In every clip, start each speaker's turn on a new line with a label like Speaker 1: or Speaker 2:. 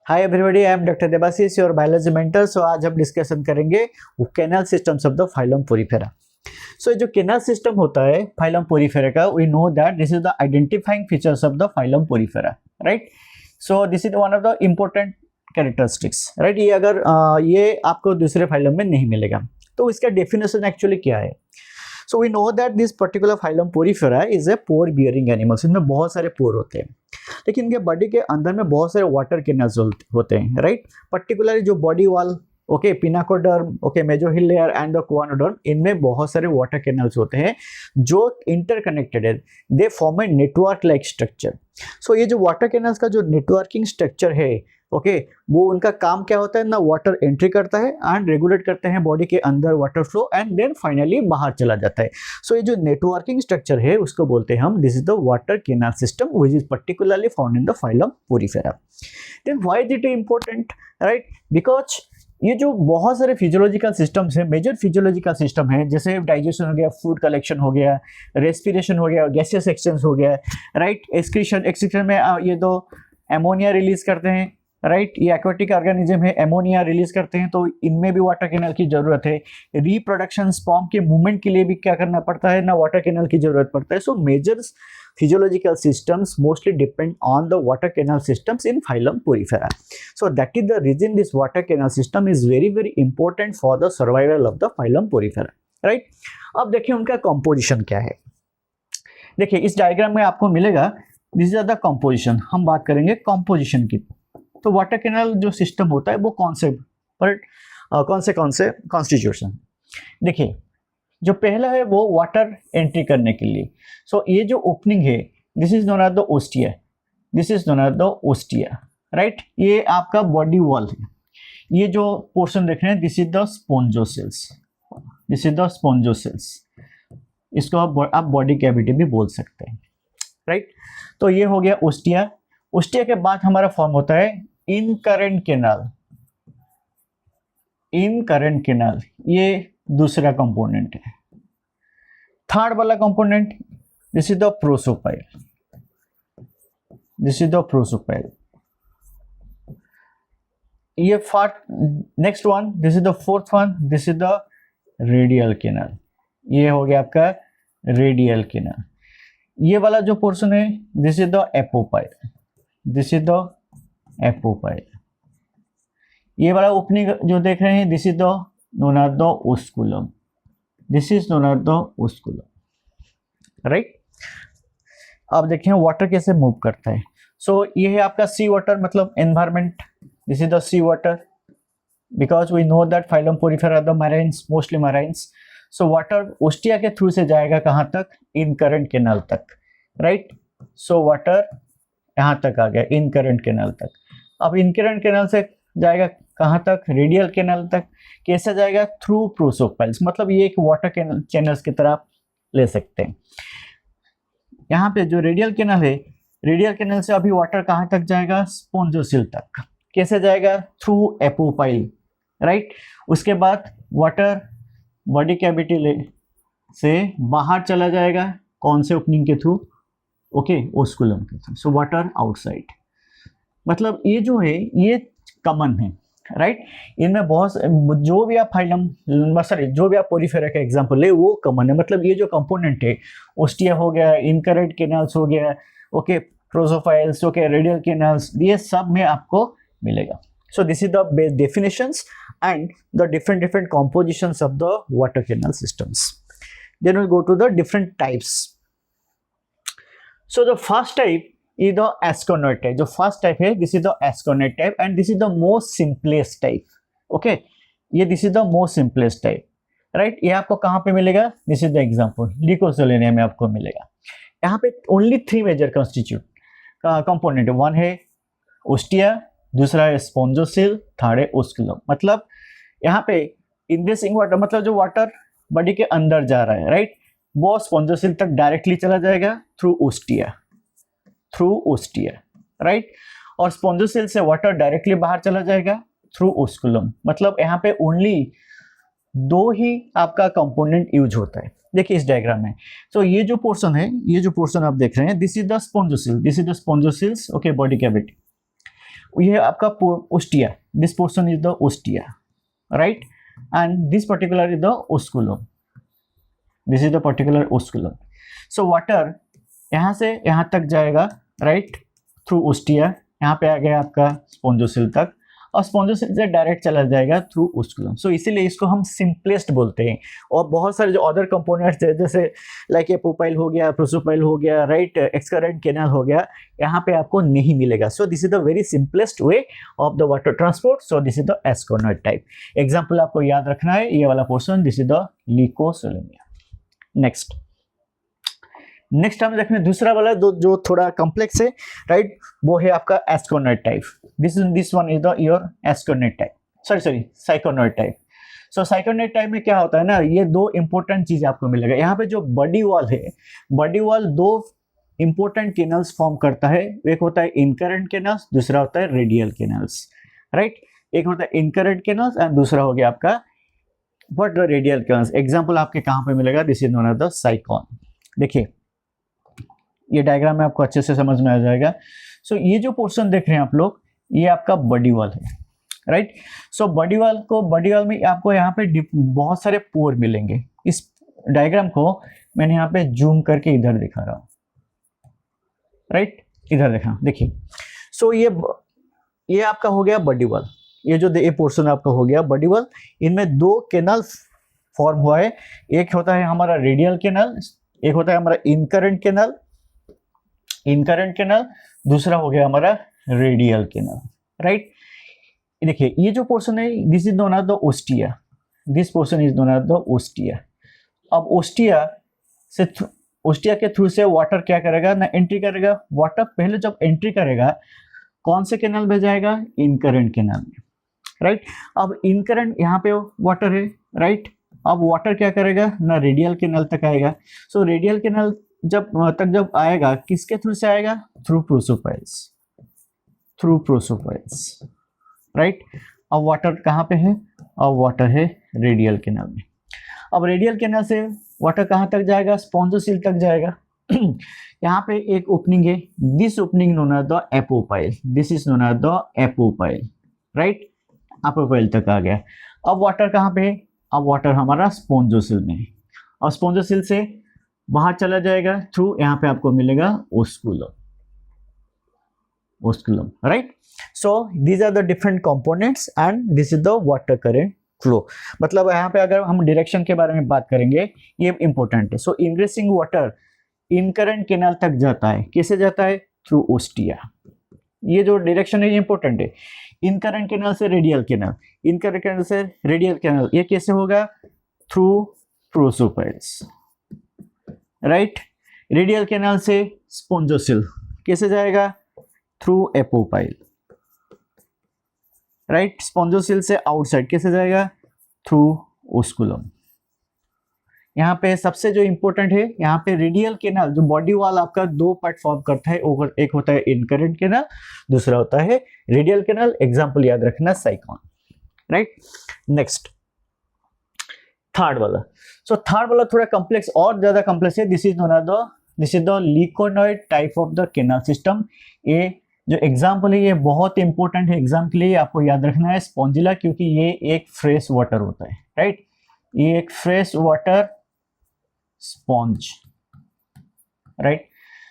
Speaker 1: Hi everybody, I am doctor Debashish, your biology mentor. So आज हम discussion करेंगे canal systems of the phylum Porifera. So जो canal system होता है phylum Porifera का, we know that this is the identifying features of the phylum Porifera, right. So this is one of the important characteristics, right. ये अगर ये आपको दूसरे phylum में नहीं मिलेगा। तो इसका डेफिनेशन एक्चुअली क्या है? So we know that this particular phylum Porifera is a pore bearing animals. इनमें बहुत सारे पोर होते हैं, लेकिन इनके बॉडी के अंदर में बहुत सारे वाटर कैनल्स होते हैं, राइट। पर्टिकुलरली जो body wall, okay, pinacoderm, okay, mesohyl layer and the choanoderm, इनमें बहुत सारे वाटर कैनल्स होते हैं जो इंटरकनेक्टेड है। They form a network like structure. So ये जो वाटर कैनल्स का जो नेटवर्किंग स्ट्रक्चर है, ओके, वो उनका काम क्या होता है ना, वाटर एंट्री करता है एंड रेगुलेट करते हैं बॉडी के अंदर water flow and then finally बाहर चला जाता है। सो ये जो नेटवर्किंग स्ट्रक्चर है उसको बोलते हैं हम, this is the water canal system which is particularly found in the phylum Porifera. Then why is it important, right? Because ये जो बहुत सारे फिजियोलॉजिकल सिस्टम्स हैं, मेजर फिजियोलॉजिकल सिस्टम है, जैसे डाइजेशन हो गया, फूड कलेक्शन हो गया, रेस्पिरेशन हो गया, गैसियस एक्सचेंज हो गया, राइट। एक्सक्रीशन में ये दो एमोनिया रिलीज करते हैं, राइट। ये एक्वेटिक ऑर्गेनिज्म है, एमोनिया रिलीज करते हैं, तो इनमें भी वाटर कैनल की जरूरत है। रिप्रोडक्शन, स्पर्म के मूवमेंट के लिए भी क्या करना पड़ता है ना, वाटर कैनल की जरूरत पड़ता है। So major physiological systems mostly depend on the water canal systems in phylum porifera. So that is the reason this water canal system is very important for the survival of the phylum porifera, right? अब देखिए उनका composition क्या है। देखिए इस diagram में आपको मिलेगा, दिस इज द composition। हम बात करेंगे composition की। तो वाटर कैनल जो सिस्टम होता है वो कौन से कॉन्स्टिट्यूशन, देखिए जो पहला है वो वाटर एंट्री करने के लिए। सो ये जो ओपनिंग है, this is known as the ostia, this is known as the ostia, right. ये आपका बॉडी वॉल है। ये जो पोर्शन देख रहे हैं, this is the spongocoels, this is the spongocoels. इसको आप बॉडी कैविटी भी बोल सकते हैं, राइट। तो ये हो गया ओस्टिया। ओस्टिया के बाद हमारा फॉर्म होता है इनकरेंट कैनाल। इनकरेंट कैनाल ये दूसरा कंपोनेंट है। थर्ड वाला component, this is the prosopyle, this is the prosopyle. ये fourth, next one, this is the fourth one, this is the radial canal. ये हो गया आपका रेडियल कैनाल। ये वाला जो पोर्शन है, this is the apopyle, this is the apopyle. ये वाला ओपनिंग जो देख रहे हैं, this is the known as the osculum, this is known as the osculum, right। अब देखें वाटर कैसे मूव करता है। सो ये है आपका सी वाटर, मतलब environment, this is the sea water, because we know that phylum Porifera the marines, mostly marines. So water ostia के थ्रू से जाएगा कहाँ तक, इन करंट कैनाल तक, राइट। सो वाटर यहाँ तक आ गया, इन करंट कैनाल तक। अब इन करंट कैनाल से जाएगा कहाँ तक, रेडियल कैनाल तक। कैसे जाएगा, थ्रू प्रोसोपाइल्स, मतलब ये एक वाटर चैनल्स की तरह ले सकते हैं। यहाँ पे जो रेडियल कैनाल है, रेडियल कैनाल से अभी वाटर कहाँ तक जाएगा, स्पोंजोसिल तक। कैसे जाएगा, थ्रू एपोपाइल, राइट। उसके बाद वाटर बॉडी कैविटी से बाहर चला जाएगा, कौन से ओपनिंग के थ्रू, ओके, ओस्कुलम के थ्रू। सो वाटर आउटसाइड, मतलब ये जो है ये कॉमन है, राइट। इनमें बहुत जो भी आप फाइलम, सॉरी, जो भी आप पोरीफेरा का एग्जांपल ले वो कॉमन है। मतलब ये जो कंपोनेंट है, ओस्टिया हो गया, इनकरेंट कैनाल्स हो गया, okay, prosopyles, okay, radial canals, ये सब में आपको मिलेगा। So this is the base definitions and the different compositions of the water canal systems. Then we go to the different types. So the first type is the asconoid type। जो first type है, this is the asconoid type and this is the most simplest type, okay. ये this is the most simplest type, right. ये आपको कहाँ पे मिलेगा, this is the example, लिकोसोलेनिया में आपको मिलेगा। यहाँ पे ओनली 3 मेजर कॉन्स्टिट्यूट कंपोनेंट है। वन है ओस्टिया, दूसरा है स्पोंजोसिल, थर्ड है ओस्कुलम। मतलब यहाँ पे इनग्रेसिंग वाटर, मतलब जो वाटर बॉडी के अंदर जा रहा है, राइट, वो स्पोंजोसिल तक डायरेक्टली चला जाएगा through ostia, through ostia, right. और स्पोंजोसेल से वाटर डायरेक्टली बाहर चला जाएगा थ्रू ओस्कुलम। मतलब यहाँ पे ओनली 2 ही आपका कंपोनेंट यूज होता है। देखिए इस डायग्राम में, तो ये जो पोर्शन है, ये जो पोर्शन आप देख रहे हैं, this is the spongocoel, this is the spongocoels, okay, body cavity. ये आपका ostia, this portion is the ostia, right, and this particular is the osculum, this is the particular osculum. So water यहाँ से यहाँ तक जाएगा, right, through ostia, यहाँ पे आ गया आपका स्पॉन्जोसिल तक, और स्पॉन्जोसिल से डायरेक्ट चला जाएगा थ्रू ओस्कुलम. सो इसीलिए इसको हम सिंपलेस्ट बोलते हैं. और बहुत सारे जो अदर कंपोनेंट्स है, जैसे लाइक एपोपाइल हो गया, प्रोसोपाइल हो गया, राइट, एक्सकरेंट कैनाल हो गया, यहाँ पे आपको नहीं मिलेगा. So this is the very simplest way of the water transport. So this is the asconoid type. Example आपको याद रखना है, ये वाला portion, this is the leucosolenia. Next हम देखेंगे दूसरा वाला जो थोड़ा कॉम्प्लेक्स है, राइट, वो है आपका asconoid type. This one is the your asconoid type, sorry syconoid type. So syconoid type में क्या होता है ना, ये दो इंपॉर्टेंट चीज आपको मिलेगा. यहाँ पे जो बॉडी वॉल है, बॉडी वॉल दो इंपॉर्टेंट कैनल्स फॉर्म करता है. एक होता है इनकरेंट कैनल्स, दूसरा होता है रेडियल कैनल्स, राइट. एक होता है इनकरेंट कैनल्स एंड दूसरा हो गया आपका what the radial canals. Example आपके कहाँ पे मिलेगा, this is known as the sycon. देखिए ये डायग्राम में आपको अच्छे से समझ में आ जाएगा. सो ये जो पोर्शन देख रहे हैं आप लोग, ये आपका बॉडी वॉल है, राइट. सो बॉडी वॉल में आपको यहाँ पे बहुत सारे पोर मिलेंगे. इस डायग्राम को मैंने यहाँ पे जूम करके इधर दिखा रहा हूँ, राइट, इधर देखा, देखिए. सो ये आपका हो गया बॉडी वॉल. ये जो ये पोर्शन आपका हो गया बॉडी वॉल. इनमें दो कैनल फॉर्म हुआ है. एक होता है हमारा रेडियल कैनल, एक होता है हमारा इनकरेंट कैनल, दूसरा हो गया हमारा रेडियल कैनल, राइट. देखिए ये जो पोर्शन है, this is known as the ostia, this portion is known as the ostia. अब ओस्टिया के थ्रू से वाटर क्या करेगा ना, एंट्री करेगा. वाटर पहले जब एंट्री करेगा कौन से कैनल में जाएगा, इनकरेंट कैनल में, राइट. अब इनकरेंट यहाँ पे वाटर है, राइट. अब वाटर क्या करेगा ना, रेडियल कैनल तक आएगा. सो रेडियल कैनल जब आएगा, किसके थ्रू से आएगा, थ्रू प्रोसोपाइल्स, राइट. अब वाटर कहाँ पे है, अब वाटर है रेडियल कैनल में. अब रेडियल कैनल से वाटर कहाँ तक जाएगा, स्पॉन्जोसिल तक जाएगा. यहाँ पे एक ओपनिंग है, this opening known as the apopyle, this is known as the apopyle, right. Apopyle तक आ गया. अब वाटर कहाँ पे है, अब वाटर हमारा स्पॉन्जोसिल में है, और स्पॉन्जोसिल से बाहर चला जाएगा थ्रू, यहाँ पे आपको मिलेगा osculum, right. So these are the different components and this is the water current flow. मतलब यहाँ पे अगर हम डायरेक्शन के बारे में बात करेंगे, ये इंपॉर्टेंट है. सो इंग्रेसिंग वाटर इनकरेंट कैनाल तक जाता है, कैसे जाता है, थ्रू ओस्टिया. ये जो डायरेक्शन है ये इंपॉर्टेंट है. इनकरेंट कैनाल से रेडियल कैनाल, इनकरेंट कैनाल से रेडियल कैनाल, ये कैसे होगा, through prosopyles, right. Radial canal से स्पॉन्जोसिल कैसे जाएगा, थ्रू एपोपाइल, राइट. स्पॉन्जोसिल से आउटसाइड कैसे जाएगा, थ्रू ओस्कुलम. यहाँ पे सबसे जो इंपॉर्टेंट है, यहाँ पे रेडियल कैनाल जो बॉडी वॉल आपका दो पार्ट फॉर्म करता है. एक होता है इनकरेंट कैनाल, दूसरा होता है रेडियल कैनाल. एग्जाम्पल याद रखना, साइकॉन, राइट. नेक्स्ट थर्ड वाला. सो थर्ड वाला थोड़ा कॉम्प्लेक्स, और ज्यादा कॉम्प्लेक्स है. This is the leuconoid type of the canal system. ये जो एग्जाम्पल है ये बहुत इंपॉर्टेंट है एग्जाम के लिए, आपको याद रखना है स्पॉन्जिला, क्योंकि ये एक फ्रेश वाटर होता है, राइट. ये एक फ्रेश वाटर स्पॉन्ज, राइट.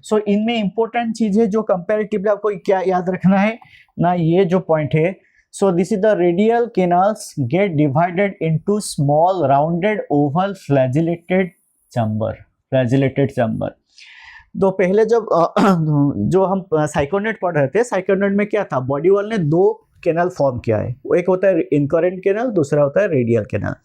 Speaker 1: सो इनमें इंपॉर्टेंट चीज है जो कंपैरेटिवली आपको क्या याद रखना है ना, ये जो पॉइंट है. सो this is the radial canals gate divided into small rounded Oval flagellated chamber. तो पहले जब जो हम साइकोनेट पढ़ रहे थे, साइकोनेट में क्या था, बॉडी वॉल ने दो कैनाल फॉर्म किया है. एक होता है इनकरेंट कैनाल, दूसरा होता है रेडियल कैनाल.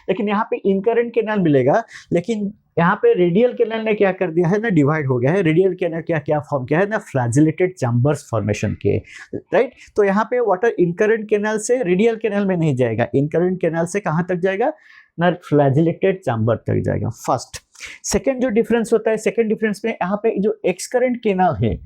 Speaker 1: लेकिन यहाँ पे इनकरेंट कैनाल मिलेगा, लेकिन यहाँ पे रेडियल कैनाल ने क्या कर दिया है ना, डिवाइड हो गया है. रेडियल कैनाल क्या फॉर्म किया है ना, फ्लैजिलेटेड चैम्बर्स फॉर्मेशन के, राइट. तो यहाँ पे वाटर इनकरेंट कैनाल से रेडियल कैनाल में नहीं जाएगा, इनकरेंट कैनाल से कहाँ तक जाएगा ना, फ्लैजिलेटेड चैम्बर तक जाएगा. फर्स्ट. सेकेंड जो डिफरेंस होता है, सेकेंड डिफरेंस में यहाँ पे जो एक्सकरेंट कैनाल है,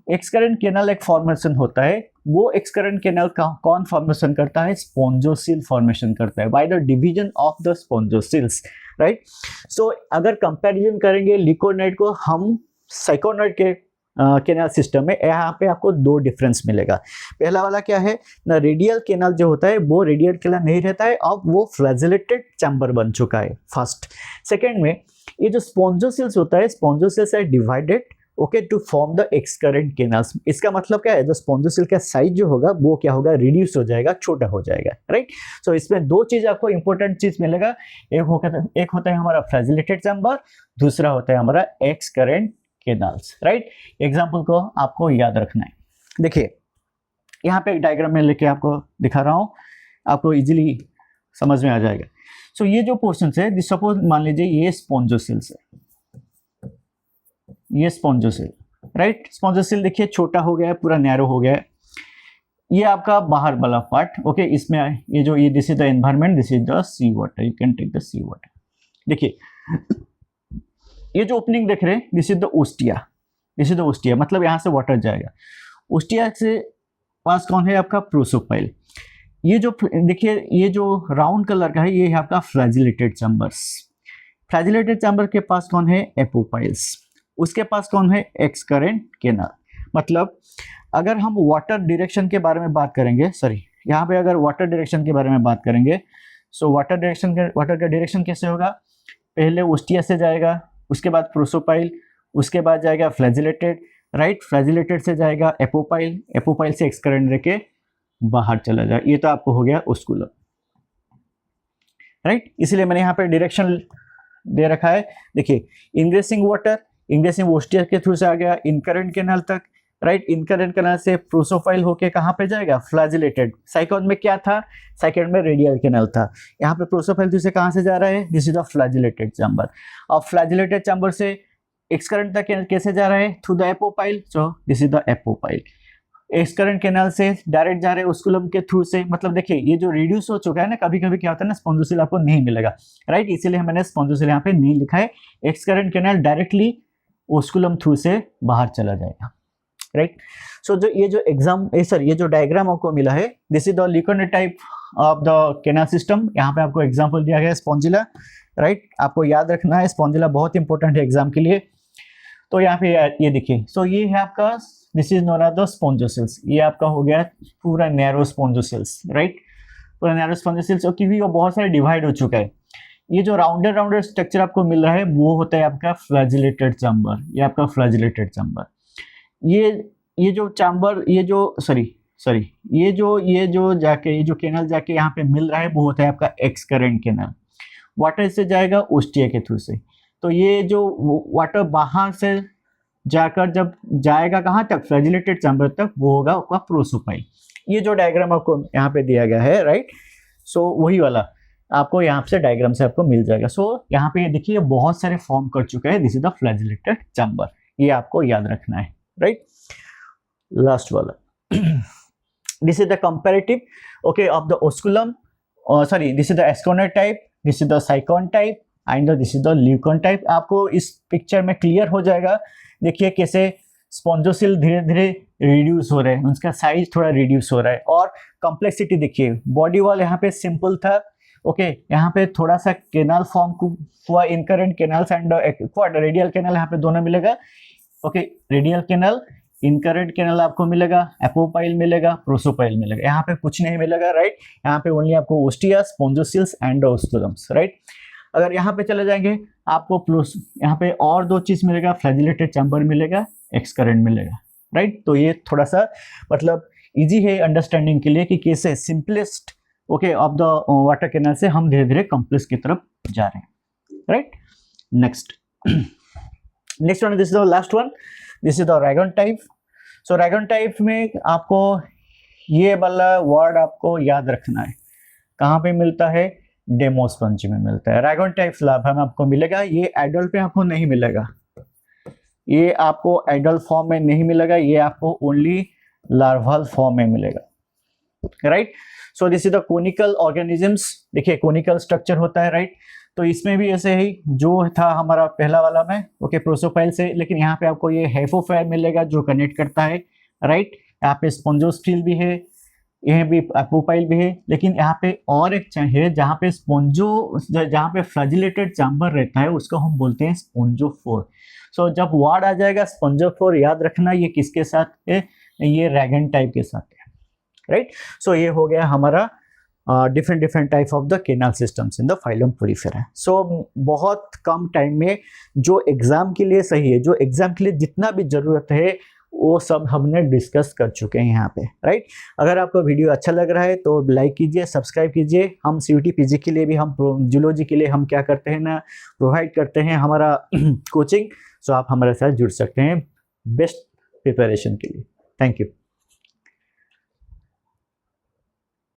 Speaker 1: एक्सकरेंट कैनाल एक फॉर्मेशन होता है. वो एक्सकरेंट कैनाल कौन फॉर्मेशन करता है, स्पॉन्जोसिल फॉर्मेशन करता है, by the division of the spongocoels, right. So अगर कंपैरिजन करेंगे लिकोनॉइड को हम साइकोनॉइड के केनाल सिस्टम में यहाँ पे आपको दो डिफरेंस मिलेगा। पहला वाला क्या है ना, रेडियल केनाल जो होता है वो रेडियल केनाल नहीं रहता है, अब वो फ्लैजिलेटेड चैम्बर बन चुका है फर्स्ट। सेकेंड में ये जो स्पॉन्जोसेल्स होता है, spongocoels are divided okay to form the excurrent canals. इसका मतलब क्या है, जो स्पॉन्जोसेल का साइज जो होगा वो क्या होगा, रिड्यूस हो जाएगा, छोटा हो जाएगा, राइट। सो इसमें दो चीज आपको इंपॉर्टेंट चीज मिलेगा, एक होता है हमारा फ्लैजिलेटेड चैम्बर, दूसरा होता है हमारा एक्सकरेंट केनाल्स, राइट। एग्जाम्पल को आपको याद रखना है। देखिए यहाँ पे एक डायग्राम में लेके आपको दिखा रहा हूँ, आपको इजीली समझ में आ जाएगा। सो ये जो पोर्शन है, सपोज मान लीजिए ये स्पॉन्जोसेल्स है, ये स्पॉन्जोसेल, राइट। स्पॉन्जोसेल देखिए छोटा हो गया है, पूरा नैरो हो गया है। ये आपका बाहर वाला पार्ट ओके, इसमें ये जो ये this is the environment, this is the sea water, you can take the sea water. देखिए ये जो ओपनिंग देख रहे हैं, this is the ostia, this is the ostia, मतलब यहाँ से वाटर जाएगा। ओस्टिया से पास कौन है आपका, प्रोसोपाइल। ये जो देखिए ये जो राउंड कलर का है, ये है आपका फ्लैजिलेटेड चैम्बर्स। फ्लैजिलेटेड चैम्बर के पास कौन है, एपोपाइल्स। उसके पास कौन है, एक्सकरेंट केनाल। मतलब अगर हम वाटर डायरेक्शन के बारे में बात करेंगे, सॉरी यहाँ पे अगर वाटर डायरेक्शन के बारे में बात करेंगे, सो वाटर का डायरेक्शन कैसे होगा, पहले ओस्टिया से जाएगा, उसके बाद प्रोसोपाइल, उसके बाद जाएगा फ्लैजिलेटेड, राइट। फ्लैजिलेटेड से जाएगा एपोपाइल, एपोपाइल से एक्सकरेंट लेके बाहर चला जाए। ये तो आपको हो गया ओस्कुलम, राइट। इसलिए मैंने यहाँ पे डायरेक्शन दे रखा है। देखिए इंग्रेसिंग वाटर, इंग्रेसिंग ओस्टिया के थ्रू से आ गया इनकरेंट केनाल तक, राइट। इनकरेंट केनाल से प्रोसोफाइल होके कहाँ पे जाएगा, फ्लैजिलेटेड। साइकोन में क्या था, साइकोन में रेडियल केनाल था। यहाँ पे प्रोसोफाइल थ्रू से कहाँ से जा रहा है, this is the flagellated chamber. और फ्लैजिलेटेड चैम्बर से एक्सकरेंट तक कैसे जा रहा है, through the apopyle, so this is the apopyle. Excurrent canal से डायरेक्ट जा रहे हैं ओस्कुलम के थ्रू से। मतलब देखिए ये जो रिड्यूस हो चुका है ना, कभी कभी क्या होता है ना, स्पॉन्जोसेल आपको नहीं मिलेगा, राइट। इसीलिए मैंने स्पॉन्जोसेल यहाँ पे नहीं लिखा है। एक्सकरेंट केनाल डायरेक्टली ओस्कुलम थ्रू से बाहर चला जाएगा, राइट। सो जो ये जो ये जो डायग्राम आपको मिला है, this is the leuconate type of the canal system. यहाँ पे आपको एग्जांपल दिया गया है स्पॉन्जिला, राइट। आपको याद रखना है स्पॉन्जिला बहुत इंपॉर्टेंट है एग्जाम के लिए। तो यहाँ पे ये देखिए, सो ये है आपका, this is known as the spongocoels. ये आपका हो गया पूरा नैरो स्पॉन्जोसेल्स, राइट, पूरा नैरो स्पॉन्जोसेल्स, क्योंकि वो बहुत सारे डिवाइड हो चुका है। ये जो राउंडेड स्ट्रक्चर आपको मिल रहा है वो होता है आपका फ्लैजिलेटेड चैम्बर। ये आपका फ्लैजिलेटेड चैम्बर, ये जो चैम्बर, ये जो केनल जाके यहाँ पे मिल रहा है वो होता है आपका एक्सकरेंट केनल। वाटर से जाएगा ओस्टिया के थ्रू से। तो ये जो वाटर बाहर से जाकर जब जाएगा कहाँ तक, फ्लैजिलेटेड चैम्बर तक, वो होगा आपका प्रोसोपाइल। ये जो डायग्राम आपको यहाँ पे दिया गया है, राइट। सो वही वाला आपको यहाँ से डायग्राम से आपको मिल जाएगा। सो यहाँ पे देखिए बहुत सारे फॉर्म कर चुका है, this is the flagellated chamber. ये आपको याद रखना है, राइट। लास्ट वाला this is the comparative okay of the osculum, sorry this is the asconate type, this is the sycon type and this is the leucon type. आपको इस picture में clear हो जाएगा। देखिए कैसे स्पॉन्जोसेल धीरे धीरे रिड्यूस हो रहे हैं, उनका साइज थोड़ा रिड्यूस हो रहा है। और कॉम्प्लेक्सिटी देखिए, बॉडी वॉल यहाँ पे सिंपल था, ओके यहाँ पे थोड़ा सा केनाल फॉर्म हुआ, incurrent canals and radial canal यहाँ पे दोनों मिलेगा, okay. Radial canal, incurrent canal आपको मिलेगा, एपोपाइल मिलेगा, प्रोसोपाइल मिलेगा। यहाँ पे कुछ नहीं मिलेगा, राइट। यहाँ पे ओनली आपको ओस्टिया, स्पॉन्जोसेल्स एंड ओस्कुलम्स, राइट। अगर यहाँ पे चले जाएंगे आपको यहाँ पे और दो चीज मिलेगा, फ्लैजिलेटेड चैम्बर मिलेगा, एक्सकरेंट मिलेगा, राइट। तो ये थोड़ा सा मतलब इजी है अंडरस्टैंडिंग के लिए कि कैसे simplest okay of the water canal से हम धीरे धीरे कॉम्प्लेक्स की तरफ जा रहे हैं, right. Next one, this is the last one, this is the rhagon type. So rhagon type में आपको ये वाला वर्ड आपको याद रखना है। कहाँ पे मिलता है, डेमोस्पंज में मिलता है। रैगन टाइप लार्वा में आपको मिलेगा, ये एडल्ट में आपको नहीं मिलेगा, ये आपको एडल्ट फॉर्म में नहीं मिलेगा, ये आपको ओनली लार्वल फॉर्म में मिलेगा, right. So this is the conical organisms. देखिए कोनिकल स्ट्रक्चर होता है, राइट। तो इसमें भी ऐसे ही जो था हमारा पहला वाला में ओके प्रोसोपाइल से, लेकिन यहाँ पे आपको ये हेफोफायर मिलेगा जो कनेक्ट करता है, राइट। यहाँ पे स्पॉन्जोस्टिल भी है, यह भी एपोपाइल भी है, लेकिन यहाँ पे और एक है जहाँ पे फ्लैजिलेटेड चैम्बर रहता है, उसको हम बोलते हैं स्पॉन्जोफोर। सो जब वार्ड आ जाएगा स्पॉन्जोफोर, याद रखना ये किसके साथ है, ये रैगन टाइप के साथ है, राइट। सो ये हो गया हमारा different type of the canal systems in the phylum Porifera। so बहुत कम टाइम में जो एग्जाम के लिए सही है, जो एग्जाम के लिए जितना भी जरूरत है वो सब हमने डिस्कस कर चुके हैं यहाँ पे, राइट। अगर आपको वीडियो अच्छा लग रहा है तो लाइक कीजिए, सब्सक्राइब कीजिए। हम सीयूटी पीजी के लिए भी, हम जूलॉजी के लिए हम क्या करते हैं ना, प्रोवाइड करते हैं हमारा कोचिंग। सो आप हमारे साथ जुड़ सकते हैं बेस्ट प्रिपरेशन के लिए। Thank you.